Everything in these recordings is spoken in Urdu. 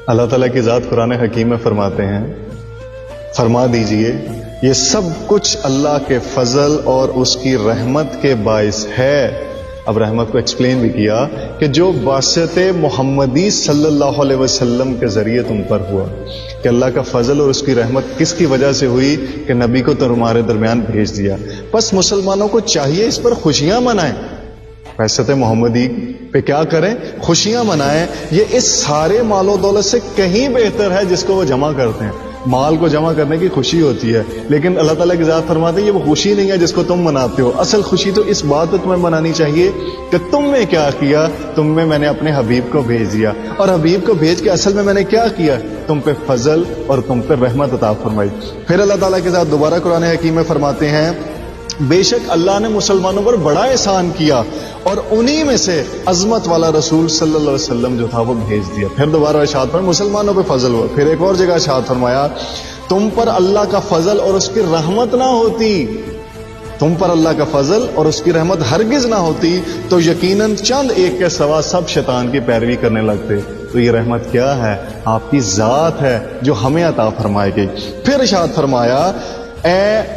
اللہ تعالیٰ کی ذات قرآن حکیم میں فرماتے ہیں، فرما دیجئے یہ سب کچھ اللہ کے فضل اور اس کی رحمت کے باعث ہے۔ اب رحمت کو ایکسپلین بھی کیا کہ جو باسط محمدی صلی اللہ علیہ وسلم کے ذریعے تم پر ہوا، کہ اللہ کا فضل اور اس کی رحمت کس کی وجہ سے ہوئی کہ نبی کو تمہارے درمیان بھیج دیا۔ بس مسلمانوں کو چاہیے اس پر خوشیاں منائیں، باسط محمدی پہ کیا کریں؟ خوشیاں منائیں۔ یہ اس سارے مال و دولت سے کہیں بہتر ہے جس کو وہ جمع کرتے ہیں۔ مال کو جمع کرنے کی خوشی ہوتی ہے، لیکن اللہ تعالیٰ کی ذات فرماتے ہیں یہ وہ خوشی نہیں ہے جس کو تم مناتے ہو۔ اصل خوشی تو اس بات پہ تمہیں منانی چاہیے کہ تم نے کیا کیا، تم میں نے اپنے حبیب کو بھیج دیا، اور حبیب کو بھیج کے اصل میں نے کیا کیا؟ تم پہ فضل اور تم پہ رحمت عطا فرمائی۔ پھر اللہ تعالیٰ کی ذات دوبارہ قرآن حکیم میں فرماتے ہیں، بے شک اللہ نے مسلمانوں پر بڑا احسان کیا اور انہی میں سے عظمت والا رسول صلی اللہ علیہ وسلم جو تھا وہ بھیج دیا۔ پھر دوبارہ ارشاد فرمایا مسلمانوں پہ فضل ہوا۔ پھر ایک اور جگہ ارشاد فرمایا، تم پر اللہ کا فضل اور اس کی رحمت نہ ہوتی، تم پر اللہ کا فضل اور اس کی رحمت ہرگز نہ ہوتی تو یقیناً چند ایک کے سوا سب شیطان کی پیروی کرنے لگتے۔ تو یہ رحمت کیا ہے؟ آپ کی ذات ہے جو ہمیں عطا فرمائے گی۔ پھر ارشاد فرمایا،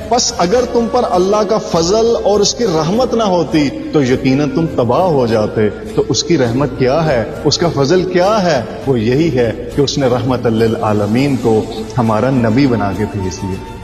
پس اگر تم پر اللہ کا فضل اور اس کی رحمت نہ ہوتی تو یقیناً تم تباہ ہو جاتے۔ تو اس کی رحمت کیا ہے؟ اس کا فضل کیا ہے؟ وہ یہی ہے کہ اس نے رحمت للعالمین کو ہمارا نبی بنا کے بھیج دیا۔